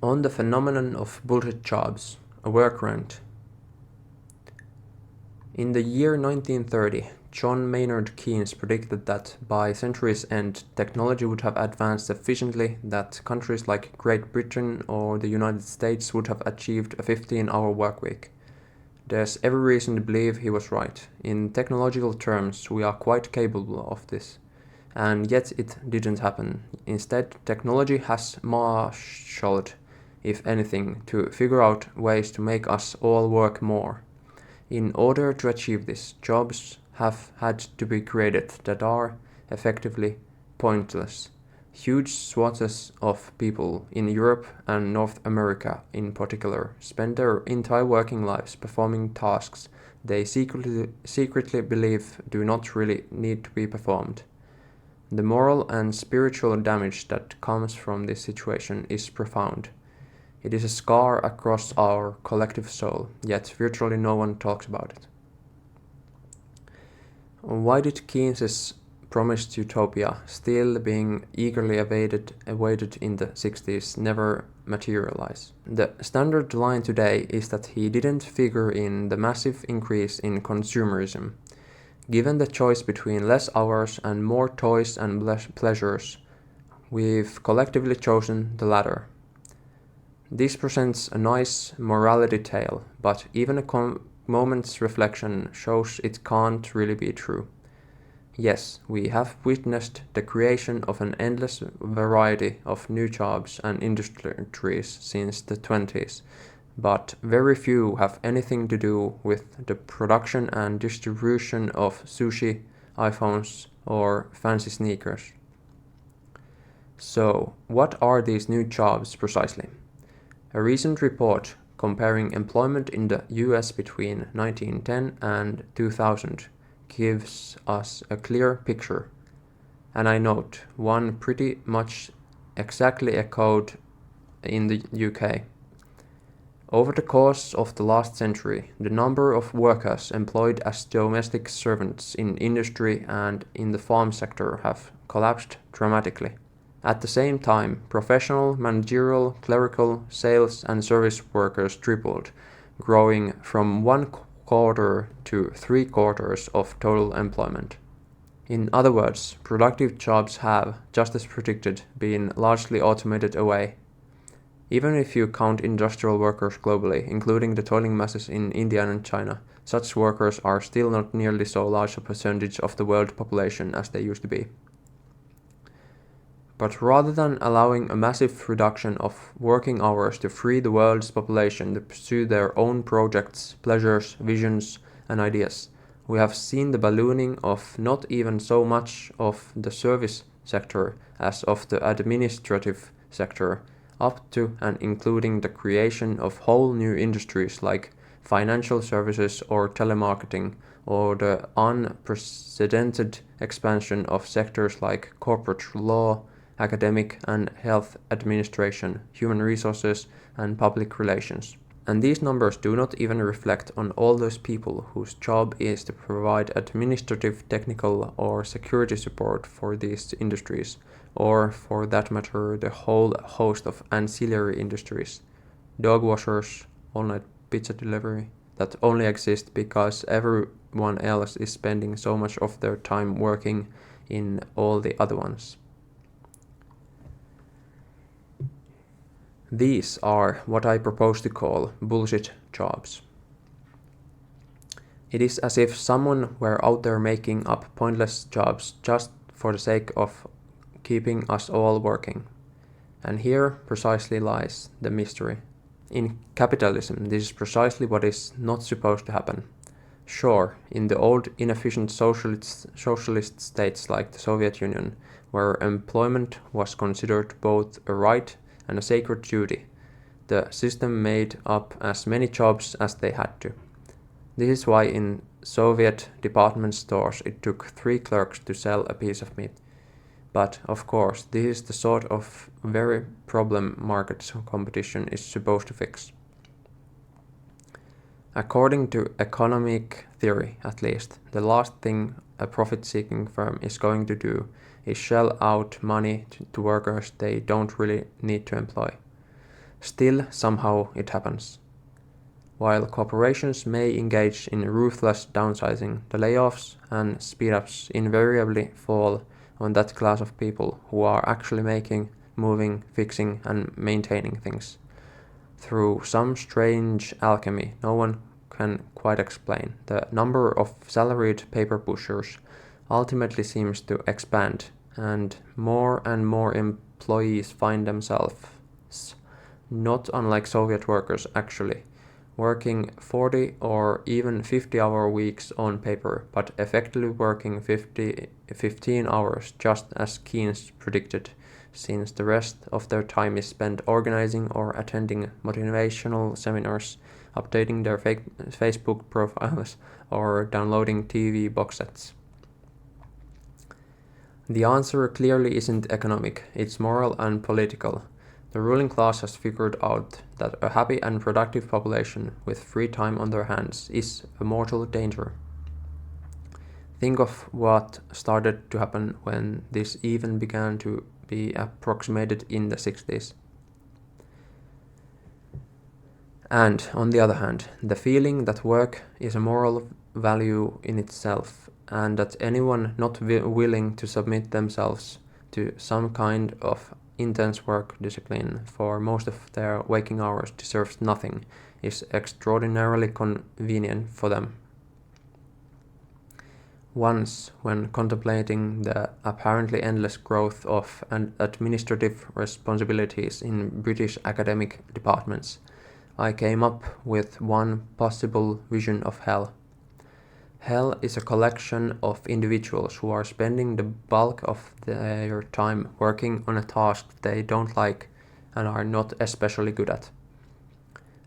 On the phenomenon of bullshit jobs, a work rant. In the year 1930, John Maynard Keynes predicted that by century's end, technology would have advanced sufficiently that countries like Great Britain or the United States would have achieved a 15-hour workweek. There's every reason to believe he was right. In technological terms, we are quite capable of this. And yet it didn't happen. Instead, technology has marshaled, if anything, to figure out ways to make us all work more. In order to achieve this, jobs have had to be created that are, effectively, pointless. Huge swathes of people in Europe and North America in particular spend their entire working lives performing tasks they secretly believe do not really need to be performed. The moral and spiritual damage that comes from this situation is profound. It is a scar across our collective soul, yet virtually no one talks about it. Why did Keynes's promised utopia, still being eagerly awaited in the 60s, never materialize? The standard line today is that he didn't figure in the massive increase in consumerism. Given the choice between less hours and more toys and pleasures, we've collectively chosen the latter. This presents a nice morality tale, but even a moment's reflection shows it can't really be true. Yes, we have witnessed the creation of an endless variety of new jobs and industries since the 20s, but very few have anything to do with the production and distribution of sushi, iPhones, or fancy sneakers. So, what are these new jobs precisely? A recent report comparing employment in the US between 1910 and 2000 gives us a clear picture, and I note one pretty much exactly echoed in the UK. Over the course of the last century, the number of workers employed as domestic servants in industry and in the farm sector have collapsed dramatically. At the same time, professional, managerial, clerical, sales and service workers tripled, growing from 1/4 to 3/4 of total employment. In other words, productive jobs have, just as predicted, been largely automated away. Even if you count industrial workers globally, including the toiling masses in India and China, such workers are still not nearly so large a percentage of the world population as they used to be. But rather than allowing a massive reduction of working hours to free the world's population to pursue their own projects, pleasures, visions, and ideas, we have seen the ballooning of not even so much of the service sector as of the administrative sector, up to and including the creation of whole new industries like financial services or telemarketing, or the unprecedented expansion of sectors like corporate law, academic and health administration, human resources, and public relations. And these numbers do not even reflect on all those people whose job is to provide administrative, technical, or security support for these industries, or for that matter, the whole host of ancillary industries, dog washers, all-night pizza delivery, that only exist because everyone else is spending so much of their time working in all the other ones. These are what I propose to call bullshit jobs. It is as if someone were out there making up pointless jobs just for the sake of keeping us all working. And here precisely lies the mystery. In capitalism, this is precisely what is not supposed to happen. Sure, in the old inefficient socialist states like the Soviet Union, where employment was considered both a right and a sacred duty, the system made up as many jobs as they had to. This is why in Soviet department stores it took 3 clerks to sell a piece of meat. But, of course, this is the sort of very problem market competition is supposed to fix. According to economic theory, at least, the last thing a profit-seeking firm is going to do is shell out money to workers they don't really need to employ. Still, somehow it happens. While corporations may engage in ruthless downsizing, the layoffs and speed-ups invariably fall on that class of people who are actually making, moving, fixing, and maintaining things. Through some strange alchemy no one can quite explain, the number of salaried paper pushers ultimately seems to expand, and more employees find themselves, not unlike Soviet workers actually, working 40 or even 50-hour weeks on paper, but effectively working 15 hours just as Keynes predicted, since the rest of their time is spent organizing or attending motivational seminars, updating their Facebook profiles, or downloading TV box sets. The answer clearly isn't economic, it's moral and political. The ruling class has figured out that a happy and productive population with free time on their hands is a mortal danger. Think of what started to happen when this even began to be approximated in the 60s. And, on the other hand, the feeling that work is a moral value in itself, and that anyone not willing to submit themselves to some kind of intense work discipline for most of their waking hours deserves nothing, is extraordinarily convenient for them. Once, when contemplating the apparently endless growth of administrative responsibilities in British academic departments, I came up with one possible vision of hell. Hell is a collection of individuals who are spending the bulk of their time working on a task they don't like and are not especially good at.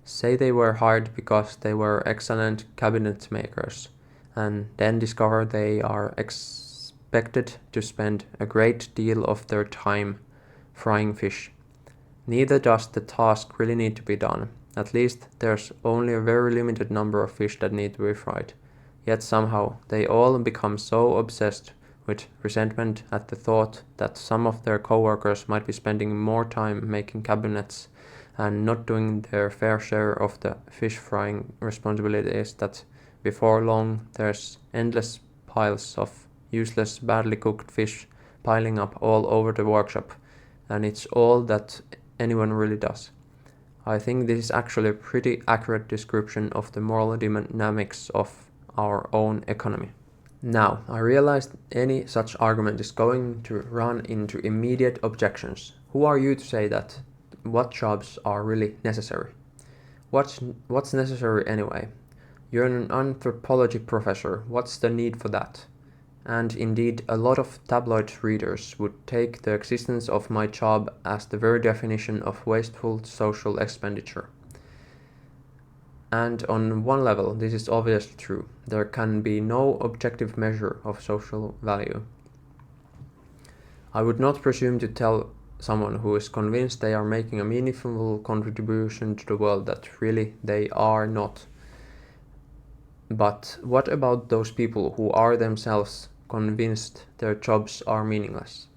Say they were hired because they were excellent cabinet makers, and then discover they are expected to spend a great deal of their time frying fish. Neither does the task really need to be done. At least there's only a very limited number of fish that need to be fried. Yet somehow they all become so obsessed with resentment at the thought that some of their coworkers might be spending more time making cabinets and not doing their fair share of the fish frying responsibilities that before long there's endless piles of useless, badly cooked fish piling up all over the workshop, and it's all that anyone really does. I think this is actually a pretty accurate description of the moral dynamics of our own economy. Now, I realized any such argument is going to run into immediate objections. Who are you to say that? What jobs are really necessary? What's necessary anyway? You're an anthropology professor, what's the need for that? And indeed, a lot of tabloid readers would take the existence of my job as the very definition of wasteful social expenditure. And on one level, this is obviously true. There can be no objective measure of social value. I would not presume to tell someone who is convinced they are making a meaningful contribution to the world that really they are not. But what about those people who are themselves convinced their jobs are meaningless?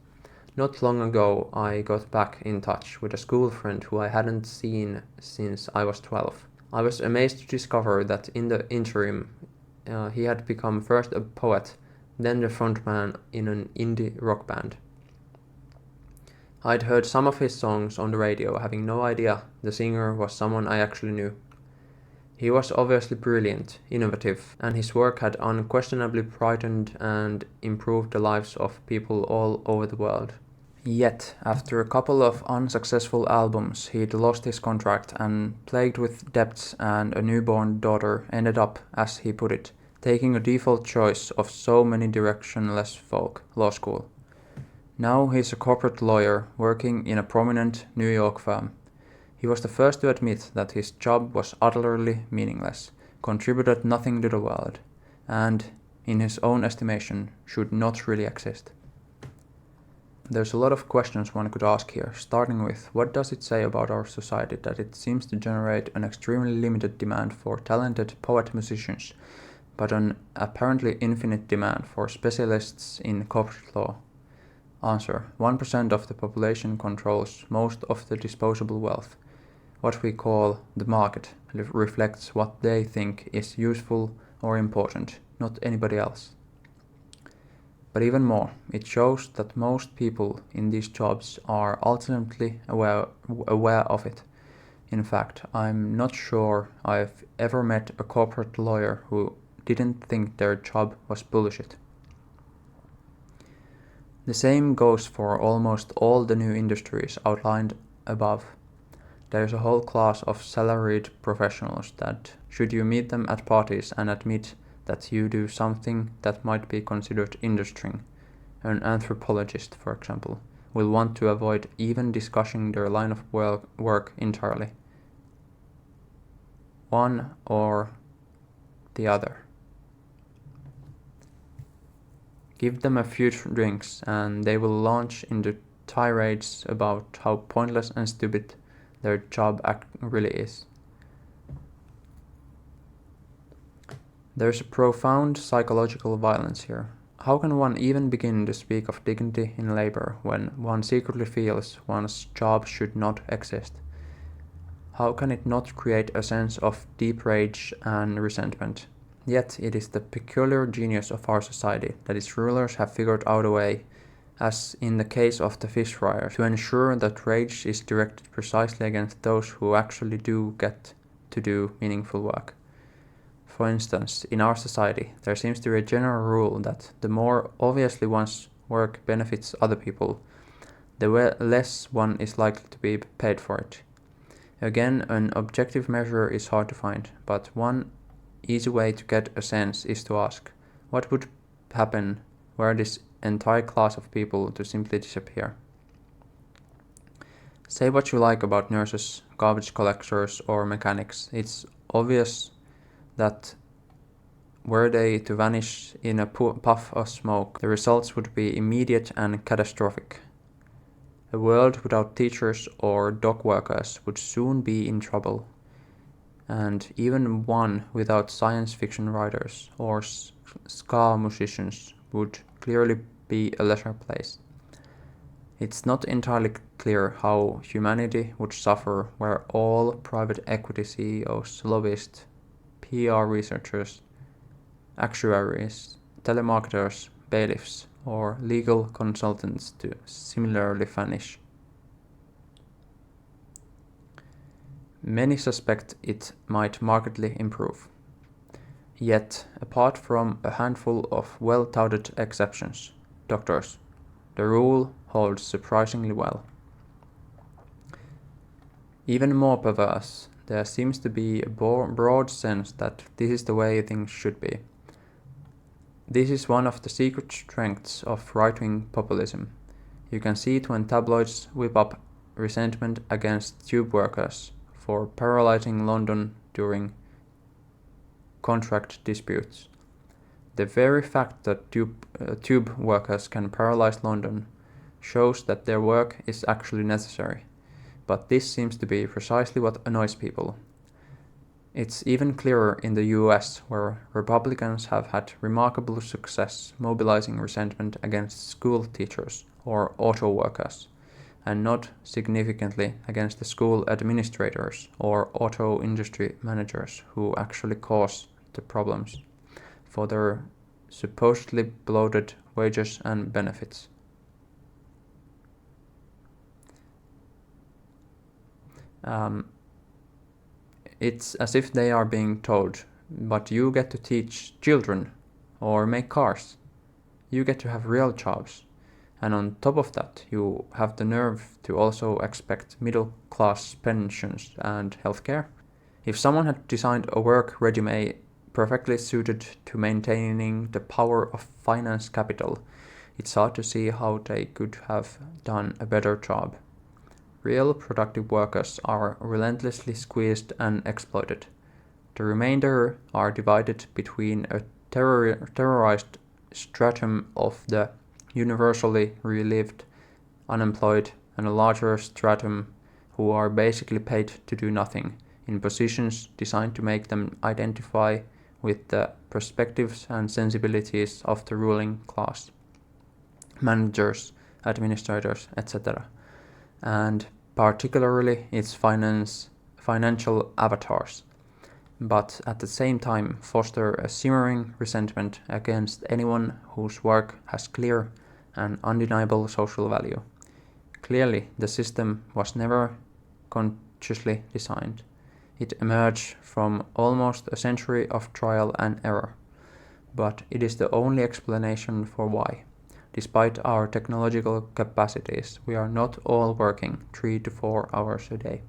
Not long ago, I got back in touch with a school friend who I hadn't seen since I was 12. I was amazed to discover that in the interim, he had become first a poet, then the frontman in an indie rock band. I'd heard some of his songs on the radio, having no idea the singer was someone I actually knew. He was obviously brilliant, innovative, and his work had unquestionably brightened and improved the lives of people all over the world. Yet, after a couple of unsuccessful albums, he'd lost his contract and, plagued with debts and a newborn daughter, ended up, as he put it, taking a default choice of so many directionless folk, law school. Now he's a corporate lawyer working in a prominent New York firm. He was the first to admit that his job was utterly meaningless, contributed nothing to the world, and, in his own estimation, should not really exist. There's a lot of questions one could ask here, starting with what does it say about our society that it seems to generate an extremely limited demand for talented poet-musicians, but an apparently infinite demand for specialists in corporate law? Answer: 1% of the population controls most of the disposable wealth. What we call the market reflects what they think is useful or important, not anybody else. But even more, it shows that most people in these jobs are ultimately aware of it. In fact, I'm not sure I've ever met a corporate lawyer who didn't think their job was bullshit. The same goes for almost all the new industries outlined above. There's a whole class of salaried professionals that, should you meet them at parties and admit that you do something that might be considered interesting, an anthropologist, for example, will want to avoid even discussing their line of work entirely. One or the other. Give them a few drinks and they will launch into tirades about how pointless and stupid their job really is. There's a profound psychological violence here. How can one even begin to speak of dignity in labor when one secretly feels one's job should not exist? How can it not create a sense of deep rage and resentment? Yet it is the peculiar genius of our society that its rulers have figured out a way, as in the case of the fish fryers, to ensure that rage is directed precisely against those who actually do get to do meaningful work. For instance, in our society, there seems to be a general rule that the more obviously one's work benefits other people, the less one is likely to be paid for it. Again, an objective measure is hard to find, but one easy way to get a sense is to ask, what would happen were this entire class of people to simply disappear? Say what you like about nurses, garbage collectors, or mechanics, it's obvious that were they to vanish in a puff of smoke, the results would be immediate and catastrophic. A world without teachers or dock workers would soon be in trouble, and even one without science fiction writers or ska musicians would clearly be a lesser place. It's not entirely clear how humanity would suffer were all private equity CEOs, lobbyists, PR researchers, actuaries, telemarketers, bailiffs, or legal consultants to similarly vanish. Many suspect it might markedly improve. Yet, apart from a handful of well-touted exceptions, doctors, the rule holds surprisingly well. Even more perverse, there seems to be a broad sense that this is the way things should be. This is one of the secret strengths of right-wing populism. You can see it when tabloids whip up resentment against tube workers for paralyzing London during contract disputes. The very fact that tube workers can paralyze London shows that their work is actually necessary, but this seems to be precisely what annoys people. It's even clearer in the US, where Republicans have had remarkable success mobilizing resentment against school teachers or auto workers, and not significantly against the school administrators or auto industry managers who actually cause the problems for their supposedly bloated wages and benefits. It's as if they are being told, but you get to teach children or make cars. You get to have real jobs. And on top of that, you have the nerve to also expect middle-class pensions and healthcare. If someone had designed a work resume perfectly suited to maintaining the power of finance capital, it's hard to see how they could have done a better job. Real productive workers are relentlessly squeezed and exploited. The remainder are divided between a terrorized stratum of the universally relieved, unemployed, and a larger stratum who are basically paid to do nothing, in positions designed to make them identify with the perspectives and sensibilities of the ruling class, managers, administrators, etc., and particularly its finance financial avatars, but at the same time foster a simmering resentment against anyone whose work has clear and undeniable social value. Clearly, the system was never consciously designed. It emerged from almost a century of trial and error, but it is the only explanation for why. Despite our technological capacities, we are not all working 3 to 4 hours a day.